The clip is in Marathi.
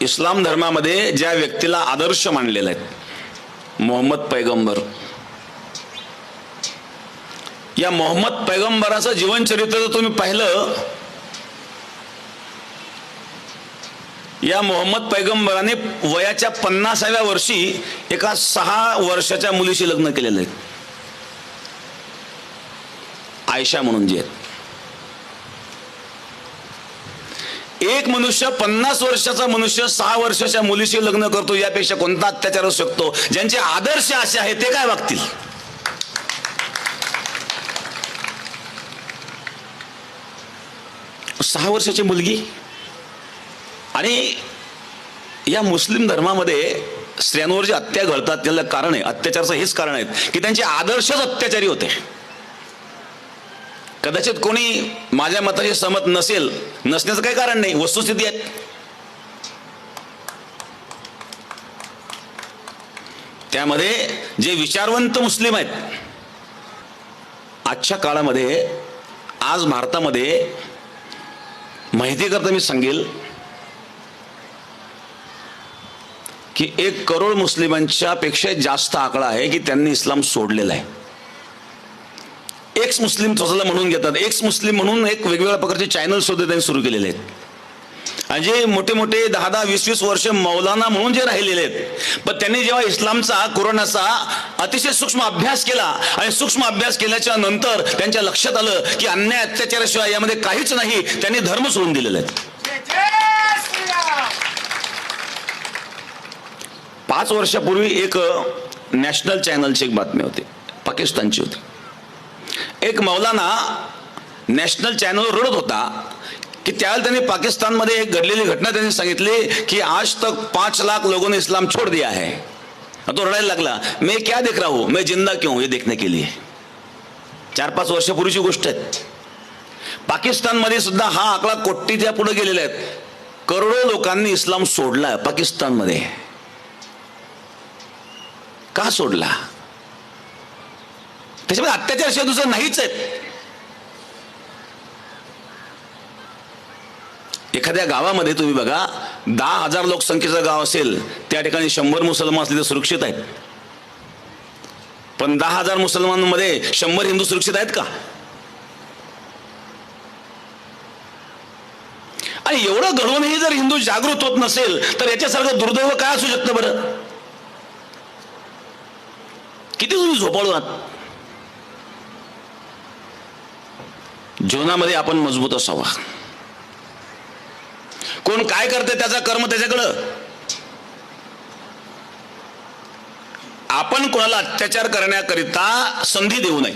इस्लाम धर्मामध्ये ज्या व्यक्तीला आदर्श मानलेला आहे, मोहम्मद पैगंबर, या मोहम्मद पैगंबराचं जीवनचरित्र जर तुम्ही पाहिलं, या मोहम्मद पैगंबराने वयाच्या 50व्या वर्षी एका 6 वर्षाच्या मुलीशी लग्न केलेलं आहे, आयशा म्हणून जी आहे. एक मनुष्य 50 वर्षाचा मनुष्य 6 वर्षाच्या मुलीशी लग्न करतो, यापेक्षा कोणता अत्याचार असू शकतो? ज्यांचे आदर्श असे आहेत ते काय वागतील? सहा वर्षाची मुलगी. आणि या मुस्लिम धर्मामध्ये स्त्रियांवर जे हत्या घडतात त्याला कारण आहे, अत्याचाराचं हेच कारण आहे की त्यांचे आदर्शच अत्याचारी होते. कदाचित कोणी माझ्या मताशी सहमत नसेल, नसण्याचं काही कारण नाही, वस्तुस्थिती आहे. त्यामध्ये जे विचारवंत मुस्लिम आहेत आजच्या काळामध्ये, आज भारतामध्ये, माहिती करता मी सांगेल की 1 करोड मुस्लिमांच्या पेक्षा जास्त आकडा आहे की त्यांनी इस्लाम सोडलेला आहे. एक्स मुस्लिम स्वतःला म्हणून घेतात, एक्स मुस्लिम म्हणून एक वेगवेगळ्या प्रकारचे चॅनल सुद्धा त्यांनी सुरू केलेले आहेत. आणि जे मोठे मोठे 10-20 वर्ष मौलाना म्हणून जे राहिलेले आहेत, पण त्यांनी जेव्हा इस्लामचा, कुराणाचा अतिशय सूक्ष्म अभ्यास केला आणि सूक्ष्म अभ्यास केल्याच्या नंतर त्यांच्या लक्षात आलं की अन्याय अत्याचाराशिवाय यामध्ये काहीच नाही, त्यांनी धर्म सोडून दिलेले आहेत. 5 वर्षापूर्वी एक नॅशनल चॅनलची एक बातमी होती, पाकिस्तानची होती. एक मौलाना नॅशनल चॅनलवर रडत होता कि त्यावेळेला त्यांनी पाकिस्तानमध्ये एक घडलेली घटना त्यांनी सांगितली की आज तक 5 लाख लोगों ने इस्लाम छोड़ दिया है. तो रडायला लागला, मैं क्या देख रहा हूं, मैं जिंदा क्यों, ये देखने के लिए. 4-5 वर्षापूर्वीची गोष्ट आहे. पाकिस्तानमध्ये सुद्धा हा आकडा कोटीच्या पुढे गेलेला आहे. करोडो लोकांनी इस्लाम सोडला पाकिस्तानमध्ये. का सोडला? त्याच्यामध्ये अत्याचार शिवाय दुसरं नाहीच आहे. एखाद्या गावामध्ये तुम्ही बघा, 10,000 लोकसंख्येचं गाव असेल, त्या ठिकाणी 100 मुसलमान असले तर सुरक्षित आहेत. पण 10,000 मुसलमानांमध्ये 100 हिंदू सुरक्षित आहेत का? आणि एवढं घडवूनही जर हिंदू जागृत होत नसेल तर याच्यासारखं दुर्दैव काय असू शकतं बरं? किती तुम्ही झोपाळू आहात. जीवनामध्ये आपण मजबूत असावा. कोण काय करते त्याचा कर्म त्याच्याकडं. आपण कोणाला अत्याचार करण्याकरिता संधी देऊ नये.